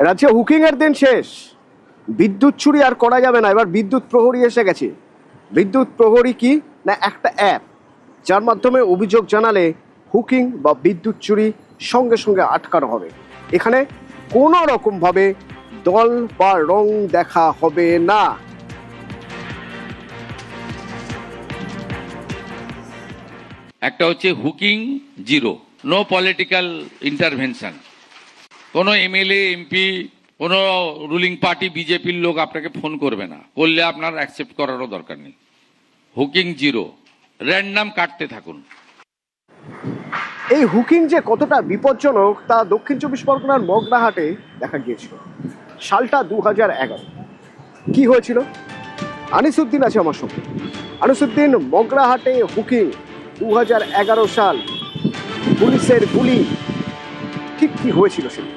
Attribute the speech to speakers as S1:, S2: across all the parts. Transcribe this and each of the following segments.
S1: রাজ্যে হুকিং এর দিন শেষ। বিদ্যুৎ চুরি আর করা যাবে না, এবার বিদ্যুৎ প্রহরী এসে গেছে। বিদ্যুৎ প্রহরী কি না, একটা অ্যাপ যার মাধ্যমে অভিযোগ জানালে হুকিং বা বিদ্যুৎ চুরি সঙ্গে সঙ্গে আটকানো হবে। এখানে কোনো রকম ভাবে দল বা রং দেখা হবে না।
S2: একটা হচ্ছে hooking zero, no political intervention. কোনো এমএলএ এমপি কোনো রুলিং পার্টি বিজেপির লোক আপনাকে ফোন করবে না, করলে আপনার অ্যাকসেপ্ট করারও দরকার নেই। হুকিং জিরো, র্যান্ডাম কাটতে থাকুন।
S1: এই হুকিং যে কতটা বিপজ্জনক তা দক্ষিণ চব্বিশ পরগনার মগরাহাটে দেখা গিয়েছিল। সালটা 2011। কি হয়েছিল? আনিসুদ্দিন আছে আমার সঙ্গে। আনিসুদ্দিন, মগরাহাটে হুকিং 2011 সাল, পুলিশের গুলি, ঠিক কি হয়েছিল সেটা?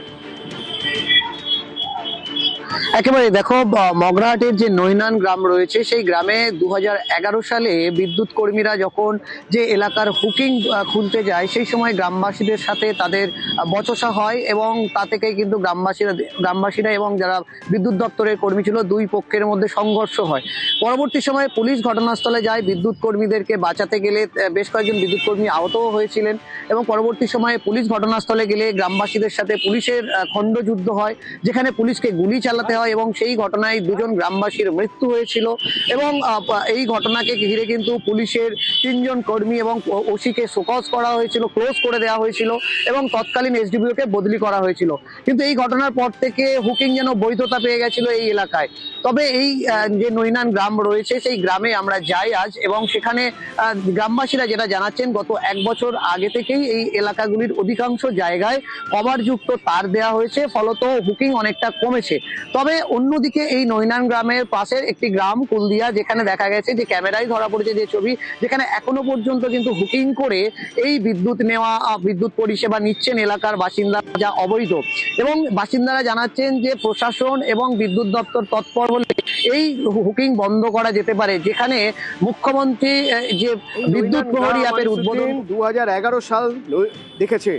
S3: একেবারে দেখো, মগরাহাটের যে নৈনান গ্রাম রয়েছে সেই গ্রামে 2011 সালে বিদ্যুৎ কর্মীরা যখন যে এলাকার হুকিং খুলতে যায়, সেই সময় গ্রামবাসীদের সাথে তাদের বচসা হয় এবং তা থেকে কিন্তু গ্রামবাসীরা এবং যারা বিদ্যুৎ দপ্তরের কর্মী ছিল, দুই পক্ষের মধ্যে সংঘর্ষ হয়। পরবর্তী সময়ে পুলিশ ঘটনাস্থলে যায়, বিদ্যুৎ কর্মীদেরকে বাঁচাতে গেলে বেশ কয়েকজন বিদ্যুৎ কর্মী আহতও হয়েছিলেন এবং পরবর্তী সময়ে পুলিশ ঘটনাস্থলে গেলে গ্রামবাসীদের সাথে পুলিশের খণ্ডযুদ্ধ হয়, যেখানে পুলিশকে গুলি চালাতে হয় এবং সেই ঘটনায় দুজন গ্রামবাসীর মৃত্যু হয়েছিল। এবং এই ঘটনাকে ঘিরে কিন্তু পুলিশের 3 জন কর্মী এবং ওসিকে শোকজ করা হয়েছিল, ক্লোজ করে দেওয়া হয়েছিল এবং তৎকালীন এসডিপিওকে বদলি করা হয়েছিল। কিন্তু এই ঘটনার পর থেকে হুকিং যেন বৈধতা পেয়ে গেছিল এই এলাকায়। তবে এই যে নৈনান গ্রাম রয়েছে সেই গ্রামে আমরা যাই আজ, এবং সেখানে গ্রামবাসীরা যেটা জানাচ্ছেন, গত 1 বছর আগে থেকেই এই এলাকাগুলির অধিকাংশ জায়গায় কভারযুক্ত তার দেওয়া হয়েছে, ফলত হুকিং অনেকটা কমেছে। তবে অন্যদিকে এই নৈনান গ্রামের পাশের একটি গ্রাম কুলদিয়া, যেখানে দেখা গেছে যে ক্যামেরায় ধরা পড়েছে যে ছবি, যেখানে এখনো পর্যন্ত কিন্তু হুকিং করে এই বিদ্যুৎ নেওয়া, বিদ্যুৎ পরিষেবা নিচ্ছেন এলাকার বাসিন্দা, যা অবৈধ। এবং বাসিন্দারা জানাচ্ছেন যে প্রশাসন এবং বিদ্যুৎ দপ্তর তৎপর হলে এই হুকিং বন্ধ করা যেতে পারে। যেখানে মুখ্যমন্ত্রী যে বিদ্যুৎ প্রহরী অ্যাপের উদ্বোধন
S1: 2011 সাল দেখেছে,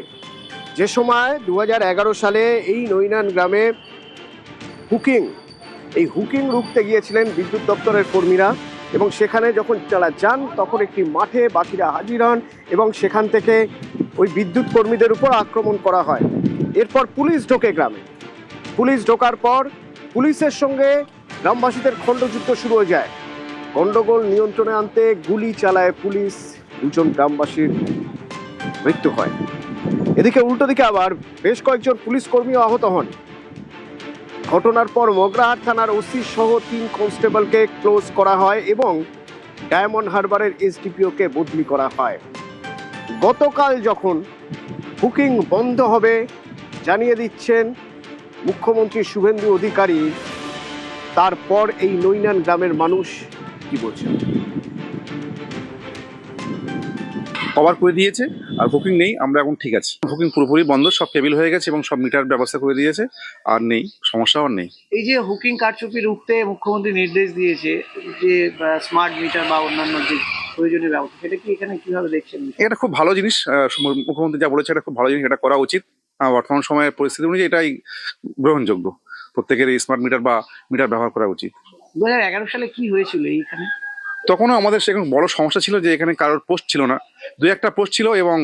S1: যে সময় 2011 সালে এই নৈনান গ্রামে এই হুকিং রুখতে গিয়েছিলেন বিদ্যুৎ দপ্তরের কর্মীরা, এবং সেখানে যখন তারা যান তখন একটি মাঠে বাকিরা হাজির হন এবং সেখান থেকে ওই বিদ্যুৎ কর্মীদের উপর আক্রমণ করা হয়। এরপর পুলিশ ঢোকে গ্রামে। পুলিশ ঢোকার পর পুলিশের সঙ্গে গ্রামবাসীদের খণ্ডযুদ্ধ শুরু হয়ে যায়। গন্ডগোল নিয়ন্ত্রণে আনতে গুলি চালায় পুলিশ, 2 জন গ্রামবাসীর মৃত্যু হয়। এদিকে উল্টো দিকে আবার বেশ কয়েকজন পুলিশ কর্মীও আহত হন। ঘটনার পর মগরাহাট থানার ওসি সহ 3 কনস্টেবলকে ক্লোজ করা হয় এবং ডায়মন্ড হারবারের এসডিপিওকে বদলি করা হয়। গতকাল যখন হুকিং বন্ধ হবে জানিয়ে দিচ্ছেন মুখ্যমন্ত্রী শুভেন্দু অধিকারী, তারপর এই নৈনান গ্রামের মানুষ কি বলছেন?
S4: কভার করে দিয়েছে আর বুকিং নেই, আমরা এখন ঠিক আছি। বুকিং পুরোপুরি বন্ধ, সব টেবিল হয়ে গেছে এবং সব মিটার ব্যবস্থা করে দিয়েছে, আর নেই সমস্যা, আর নেই।
S3: এই যে হুকিং কারচুপি রুখতে মুখ্যমন্ত্রী নির্দেশ দিয়েছে যে স্মার্ট মিটার বা অন্যান্য যে প্রয়োজনীয় ব্যবস্থা, সেটা কি এখানে কিভাবে দেখছেন?
S4: এটা খুব ভালো জিনিস, মুখ্যমন্ত্রী যা বলেছে এটা খুব ভালো জিনিস, এটা করা উচিত। বর্তমান সময়ের পরিস্থিতি অনুযায়ী এটাই গ্রহণযোগ্য, প্রত্যেকের স্মার্ট মিটার বা মিটার ব্যবহার করা উচিত।
S3: 2011 সালে কি হয়েছিল এইখানে?
S4: তখনও আমাদের সেখানে বড় সমস্যা ছিল যে এখানে কারোর পোস্ট ছিল না, 2-1টা পোস্ট ছিল এবং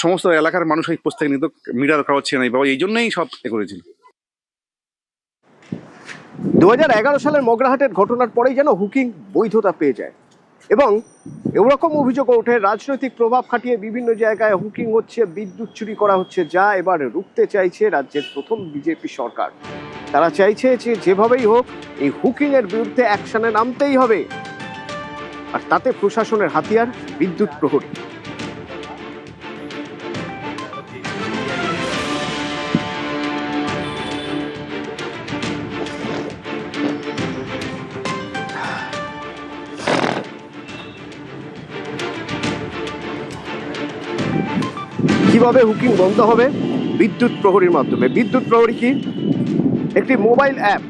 S4: সমস্ত এলাকার মানুষ এই পোস্ট থেকে নিত, মিটার কারোর ছিল না, বাবা এই জন্যই সব করেছিল।
S1: 2011 সালের মগরাহাটের ঘটনার পরেই যেন হুকিং বৈধতা পেয়ে যায় এবং এরকম অভিযোগ ওঠে রাজনৈতিক প্রভাব খাটিয়ে বিভিন্ন জায়গায় হুকিং হচ্ছে, বিদ্যুৎ চুরি করা হচ্ছে, যা এবার রুখতে চাইছে রাজ্যের প্রথম বিজেপি সরকার। তারা চাইছে যে যেভাবেই হোক এই হুকিং এর বিরুদ্ধে অ্যাকশনে নামতেই হবে, আর তাতে প্রশাসনের হাতিয়ার বিদ্যুৎ প্রহরী। কিভাবে হুকিং বন্ধ হবে? বিদ্যুৎ প্রহরীর মাধ্যমে। বিদ্যুৎ প্রহরী কি? একটি মোবাইল অ্যাপ,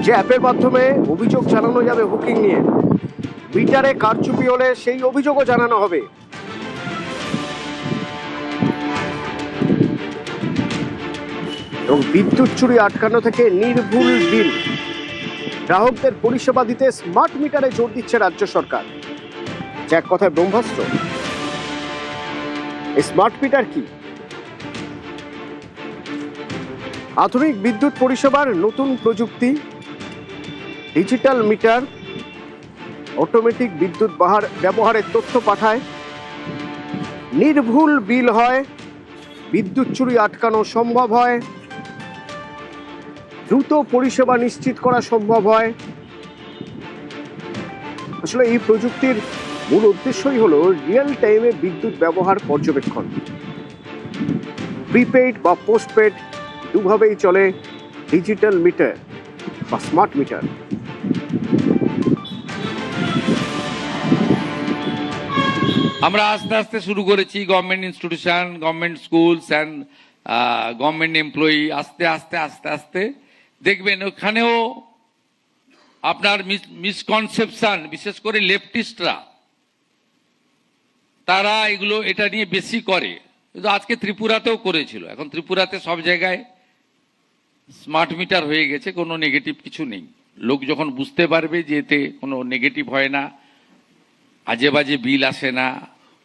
S1: যে অ্যাপের মাধ্যমে অভিযোগ জানানো যাবে হুকিং নিয়ে। মিটারে কারচুপি হলে সেই অভিযোগও জানানো হবে। এবং বিদ্যুৎ চুরি আটকানো থেকে নির্ভুল বিল, গ্রাহকদের পরিষেবা দিতে স্মার্ট মিটারে জোর দিচ্ছে রাজ্য সরকার। এক কথায় ব্রহ্মাস্ত্র। স্মার্ট মিটার কি? আধুনিক বিদ্যুৎ পরিষেবার নতুন প্রযুক্তি, ডিজিটাল মিটার, অটোমেটিক বিদ্যুৎ ব্যবহারের তথ্য পাঠায়, নির্ভুল বিল হয়, বিদ্যুৎ চুরি আটকানো সম্ভব হয়, দ্রুত পরিষেবা নিশ্চিত করা সম্ভব হয়। আসলে এই প্রযুক্তির মূল উদ্দেশ্যই হলো রিয়েল টাইমে বিদ্যুৎ ব্যবহার পর্যবেক্ষণ। প্রিপেইড বা পোস্টপেড দুভাবেই চলে ডিজিটাল মিটার বা স্মার্ট মিটার।
S2: আমরা আস্তে আস্তে শুরু করেছি, government institution, government schools and government employee আস্তে আস্তে আস্তে আস্তে দেখবেন ওখানেও আপনার মিসকনসেপশন, বিশেষ করে লেফটিস্টরা, তারা এটা নিয়ে বেশি করে। কিন্তু আজকে ত্রিপুরাতেও করেছিল। এখন ত্রিপুরাতে সব জায়গায় স্মার্ট মিটার হয়ে গেছে, কোনো নেগেটিভ কিছু নেই। লোক যখন বুঝতে পারবে যে এতে কোনো নেগেটিভ হয় না, আজে বাজে বিল আসে না,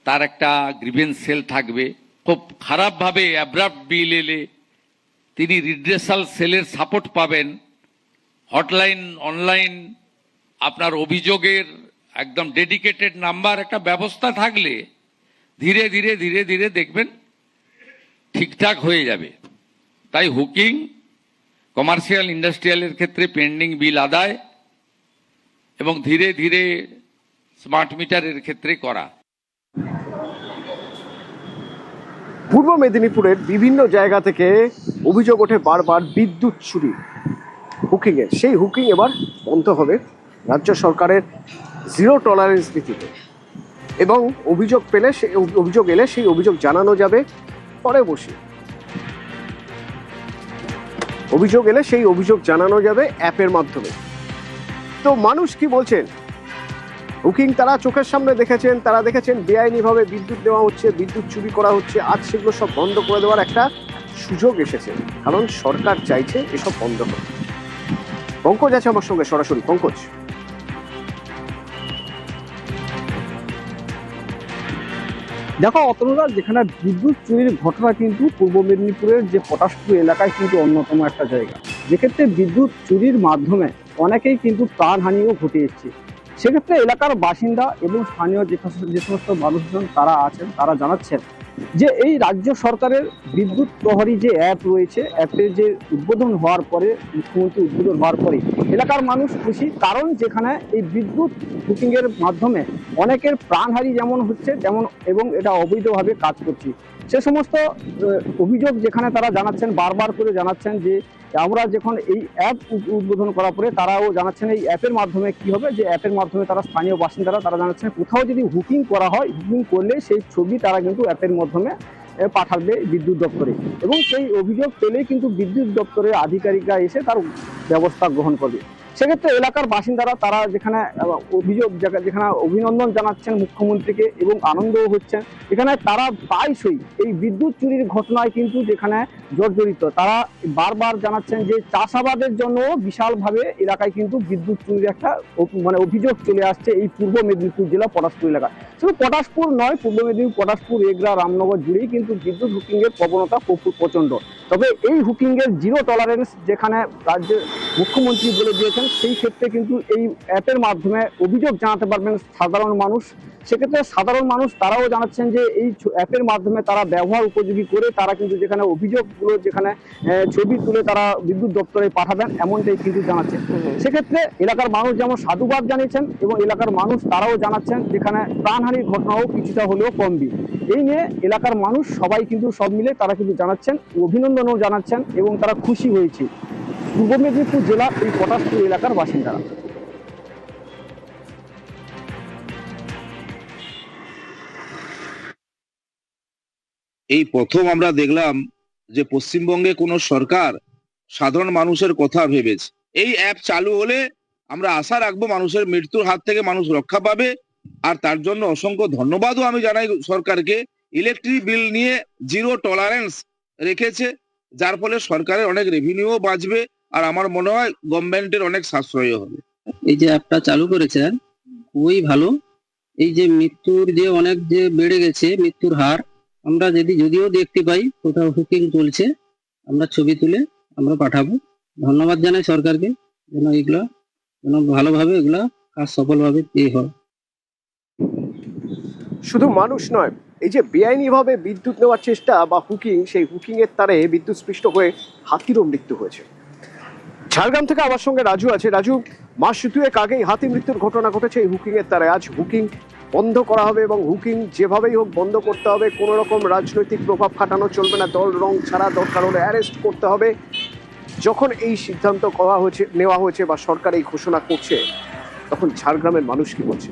S2: তার একটা গ্রিভেন্স সেল থাকবে। খুব খারাপভাবে অ্যাব্রাপ্ট বিল এলে তিনি রিড্রেসাল সেলের সাপোর্ট পাবেন। হটলাইন, অনলাইন আপনার অভিযোগের একদম ডেডিকেটেড নাম্বার, একটা ব্যবস্থা থাকলে ধীরে ধীরে ধীরে ধীরে দেখবেন ঠিকঠাক হয়ে যাবে। তাই হুকিং, কমার্শিয়াল, ইন্ডাস্ট্রিয়ালের ক্ষেত্রে পেন্ডিং বিল আদায় এবং ধীরে ধীরে স্মার্ট মিটারের ক্ষেত্রে করা।
S1: পূর্ব মেদিনীপুরের বিভিন্ন জায়গা থেকে অভিযোগ ওঠে বারবার বিদ্যুৎ চুরি, হুকিং এর। সেই হুকিং এবার বন্ধ হবে রাজ্য সরকারের জিরো টলারেন্স নীতিতে। এবং অভিযোগ এলে সেই অভিযোগ জানানো যাবে পরে বসে। অভিযোগ এলে সেই অভিযোগ জানানো যাবে অ্যাপের মাধ্যমে। তো মানুষ কি বলছেন? হুকিং তারা চোখের সামনে দেখেছেন, তারা দেখেছেন বেআইনিভাবে বিদ্যুৎ দেওয়া হচ্ছে, বিদ্যুৎ চুরি করা হচ্ছে। আজ সেগুলো সব বন্ধ করে দেওয়ার একটা সুযোগ এসেছে, কারণ সরকার চাইছে এসব বন্ধ হোক। পঙ্কজ আছে আমার সঙ্গে সরাসরি। পঙ্কজ,
S5: দেখো অতনুরা, যেখানে বিদ্যুৎ চুরির ঘটনা কিন্তু পূর্ব মেদিনীপুরের যে পটাশপুর এলাকায় কিন্তু অন্যতম একটা জায়গা, যেক্ষেত্রে বিদ্যুৎ চুরির মাধ্যমে অনেকেই কিন্তু প্রাণহানিও ঘটে এসছে। সেক্ষেত্রে এলাকার বাসিন্দা এবং স্থানীয় যে সমস্ত মানুষজন তারা আছেন, তারা জানাচ্ছেন যে এই রাজ্য সরকারের বিদ্যুৎ প্রহরী যে অ্যাপ রয়েছে, অ্যাপের যে উদ্বোধন হওয়ার পরে, মুখ্যমন্ত্রী উদ্বোধন হওয়ার পরে এলাকার মানুষ খুশি। কারণ যেখানে এই বিদ্যুৎ বুকিংয়ের মাধ্যমে অনেকের প্রাণহানি যেমন হচ্ছে তেমন, এবং এটা অবৈধভাবে কাজ করছে, সে সমস্ত অভিযোগ যেখানে তারা জানাচ্ছেন, বারবার করে জানাচ্ছেন যে আমরা যখন এই অ্যাপ উদ্বোধন করার পরে তারাও জানাচ্ছেন এই অ্যাপের মাধ্যমে কি হবে, যে অ্যাপের মাধ্যমে তারা স্থানীয় বাসিন্দারা তারা জানাচ্ছেন কোথাও যদি হুকিং করা হয়, হুকিং করলে সেই ছবি তারা কিন্তু অ্যাপের মাধ্যমে পাঠাবে বিদ্যুৎ দপ্তরে, এবং সেই অভিযোগ পেলেই কিন্তু বিদ্যুৎ দপ্তরের আধিকারিকরা এসে তার ব্যবস্থা গ্রহণ করবে। সেক্ষেত্রে এলাকার বাসিন্দারা তারা যেখানে যেখানে অভিনন্দন জানাচ্ছেন মুখ্যমন্ত্রীকে এবং আনন্দও হচ্ছেন, এখানে তারা প্রায়শই এই বিদ্যুৎ চুরির ঘটনায় কিন্তু যেখানে জর্জরিত, তারা বারবার জানাচ্ছেন যে চাষাবাদের জন্য বিশালভাবে এলাকায় কিন্তু বিদ্যুৎ চুরির একটা অভিযোগ চলে আসছে এই পূর্ব মেদিনীপুর জেলা পটাশপুর এলাকায়। শুধু পটাশপুর নয়, পূর্ব মেদিনীপুর, পটাশপুর, এগরা, রামনগর জুড়েই কিন্তু বিদ্যুৎ হুকিং এর প্রবণতা প্রচন্ড। তবে এই হুকিং এর জিরো টলারেন্স যেখানে রাজ্যের মুখ্যমন্ত্রী বলে দিয়েছেন, সেই ক্ষেত্রে কিন্তু এই অ্যাপের মাধ্যমে অভিযোগ জানাতে পারবেন সাধারণ মানুষ। সেক্ষেত্রে সাধারণ মানুষ তারাও জানাচ্ছেন যে এই অ্যাপের মাধ্যমে তারা ব্যবহার উপযোগী করে তারা কিন্তু যেখানে অভিযোগগুলো যেখানে ছবি তুলে তারা বিদ্যুৎ দপ্তরে পাঠাবেন, এমনটাই কিন্তু জানাচ্ছেন। সেক্ষেত্রে এলাকার মানুষ যেমন সাধুবাদ জানিয়েছেন এবং এলাকার মানুষ তারাও জানাচ্ছেন যেখানে প্রাণহানির ঘটনাও কিছুটা হলেও কমবে। এই নিয়ে এলাকার মানুষ সবাই কিন্তু সব মিলে তারা কিন্তু জানাচ্ছেন, অভিনন্দনও জানাচ্ছেন এবং তারা খুশি হয়েছে পূর্ব মেদিনীপুর জেলার এই পটাশপুর এলাকার বাসিন্দারা।
S6: এই প্রথম আমরা দেখলাম যে পশ্চিমবঙ্গে কোনো সরকার সাধারণ মানুষের কথা ভেবেছে। এই অ্যাপ চালু হলে আমরা আশা রাখবো মানুষের মৃত্যুর হাত থেকে মানুষ রক্ষা পাবে। আর তার জন্য অসংখ্য ধন্যবাদও আমি জানাই সরকারকে। ইলেকট্রিক বিল নিয়ে জিরো টলারেন্স রেখেছে, যার ফলে সরকারের অনেক রেভিনিউও বাঁচবে, আর আমার মনে হয় গভর্নমেন্টের অনেক সাশ্রয়ও হবে।
S7: এই যে অ্যাপটা চালু করেছেন খুবই ভালো। এই যে মৃত্যুর যে অনেক যে বেড়ে গেছে মৃত্যুর হার, আমরা যদিও দেখতে পাই কোথাও হুকিং চলছে, আমরা ছবি তুলে আমরা পাঠাবো। ধন্যবাদ জানাই সরকারকে যেন ভালোভাবে এগুলা কাজ সফলভাবে হয়।
S1: শুধু মানুষ নয়, এই যে বেআইনিভাবে বিদ্যুৎ নেওয়ার চেষ্টা বা হুকিং, সেই হুকিং এর তারে বিদ্যুৎ স্পৃষ্ট হয়ে হাতিরও মৃত্যু হয়েছে। ঝাড়গ্রাম থেকে আমার সঙ্গে রাজু আছে। রাজু, মাস দুয়েক আগেই হাতি মৃত্যুর ঘটনা ঘটেছে এই হুকিং এর তারে। আজ হুকিং বন্ধ করা হবে এবং হুকিং যেভাবেই হোক বন্ধ করতে হবে। কোনো রকম রাজনৈতিক প্রভাব খাটানো চলবে না, দল রং ছাড়া দরকার হলে অ্যারেস্ট করতে হবে। যখন এই সিদ্ধান্ত নেওয়া হয়েছে বা সরকার এই ঘোষণা করছে, তখন ঝাড়গ্রামের মানুষ কি বলছে?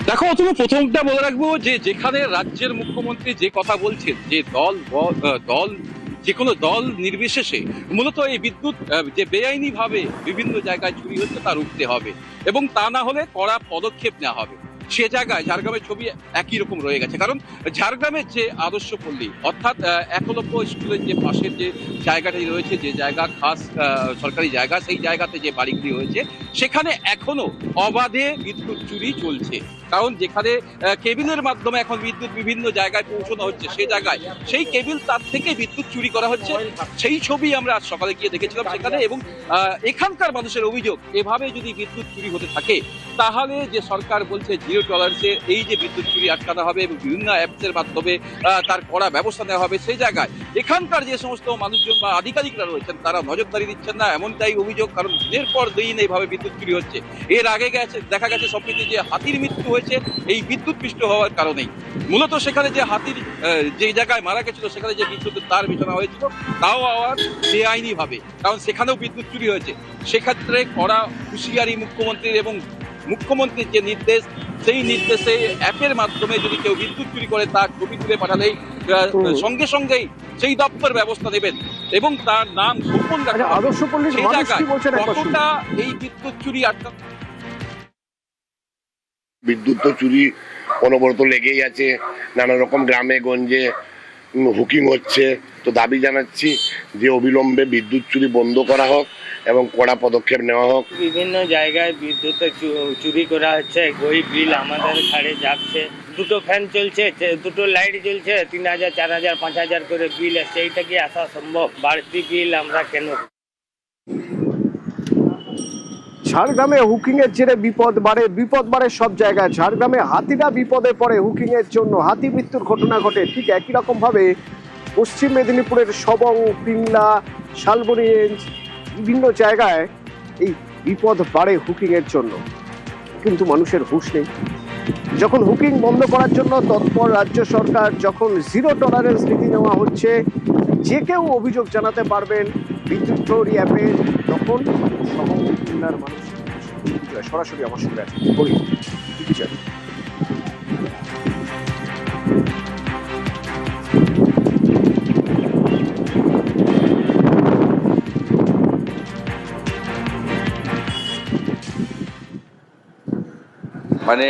S8: দেখো অথবা প্রথমটা বলে রাখবো যে যেখানে রাজ্যের মুখ্যমন্ত্রী যে কথা বলছেন যে দল যে কোনো দল নির্বিশেষে মূলত এই বিদ্যুৎ যে বেআইনি ভাবে বিভিন্ন জায়গায় চুরি হচ্ছে তা রুখতে হবে এবং তা না হলে কড়া পদক্ষেপ নেওয়া হবে। সে জায়গায় ঝাড়গ্রামের ছবি একই রকম রয়ে গেছে, কারণ ঝাড়গ্রামের যে আদর্শ পল্লী অর্থাৎ একলব্য স্কুলের যে পাশের যে জায়গাটি রয়েছে, যে জায়গা খাস সরকারি জায়গা, সেই জায়গাতে যে বাড়িগুলি হয়েছে সেখানে এখনো অবাধে বিদ্যুৎ চুরি চলছে। কারণ যেখানে কেবিলের মাধ্যমে এখন বিদ্যুৎ বিভিন্ন জায়গায় পৌঁছানো হচ্ছে, সে জায়গায় সেই কেবিল তার থেকে বিদ্যুৎ চুরি করা হচ্ছে। সেই ছবি আমরা আজ সকালে গিয়ে দেখেছিলাম সেখানে, এবং এখানকার মানুষের অভিযোগ এভাবে যদি বিদ্যুৎ চুরি হতে থাকে তাহলে যে সরকার বলছে জিরো টলারেন্সে এই যে বিদ্যুৎ চুরি আটকানো হবে এবং বিভিন্ন অ্যাপসের মাধ্যমে তার কড়া ব্যবস্থা নেওয়া হবে, সেই জায়গায় এখানকার যে সমস্ত মানুষজন বা আধিকারিকরা রয়েছেন তারা নজরদারি দিচ্ছেন না, এমনটাই অভিযোগ। কারণ দিনের পর দিন এইভাবে বিদ্যুৎ চুরি হচ্ছে। এর আগে দেখা গেছে সম্প্রতি যে হাতির মৃত্যু হয়েছে এই বিদ্যুৎ পৃষ্ঠ হওয়ার কারণেই। মূলত সেখানে যে হাতির যে জায়গায় মারা গেছিল সেখানে যে বিদ্যুতের তার বিছানা হয়েছিল তাও আবার বেআইনি ভাবে, কারণ সেখানেও বিদ্যুৎ চুরি হয়েছে। সেক্ষেত্রে কড়া হুঁশিয়ারি মুখ্যমন্ত্রীর, এবং মুখ্যমন্ত্রীর যে নির্দেশ, সেই নির্দেশে অ্যাপের মাধ্যমে যদি কেউ বিদ্যুৎ চুরি করে তার ছবি তুলে পাঠালেই সঙ্গে সঙ্গেই সেই দপ্তর ব্যবস্থা নেবেন এবং তার নাম গোপন রাখা হবে।
S1: আদর্শ পল্লীর
S8: সেই
S1: মানুষ
S8: জায়গায়
S1: কি বলছেন একবার শুনুন।
S8: কতটা এই বিদ্যুৎ চুরি আটকা
S9: বিদ্যুৎ তো চুরি অনবরত লেগেই আছে, নানা রকম গ্রামে গঞ্জে হুকিং হচ্ছে। তো দাবি জানাচ্ছি যে অবিলম্বে বিদ্যুৎ চুরি বন্ধ করা হোক এবং কড়া পদক্ষেপ নেওয়া হোক।
S10: বিভিন্ন জায়গায় বিদ্যুৎ চুরি করা হচ্ছে, ওই বিল আমাদের ঘাড়ে যাচ্ছে। দুটো ফ্যান চলছে, দুটো লাইট জ্বলছে, 3000, 4000, 5000 করে বিল আসছে। এইটা কি আসা সম্ভব? বাড়তি বিল আমরা কেন?
S1: ঝাড়গ্রামে হুকিং এর জেরে বিপদ বাড়ে সব জায়গায়। ঝাড়গ্রামে হাতিরা বিপদে পড়ে হুকিং এর জন্য, হাতি মৃত্যুর ঘটনা ঘটে। ঠিক একই রকম ভাবে পশ্চিম মেদিনীপুরের সবং, পিংলা, শালবনী রেঞ্জ, বিভিন্ন জায়গায় এই বিপদ বাড়ে হুকিং এর জন্য, কিন্তু মানুষের হুঁশ নেই। যখন হুকিং বন্ধ করার জন্য তৎপর রাজ্য সরকার, যখন জিরো টলারেন্স নীতি নেওয়া হচ্ছে, যে কেউ অভিযোগ জানাতে পারবেন বিদ্যুৎ প্রহরী অ্যাপে, তখন সহকার মানুষ সরাসরি আমার সঙ্গে আছে। বলি কি চাই?
S2: মানে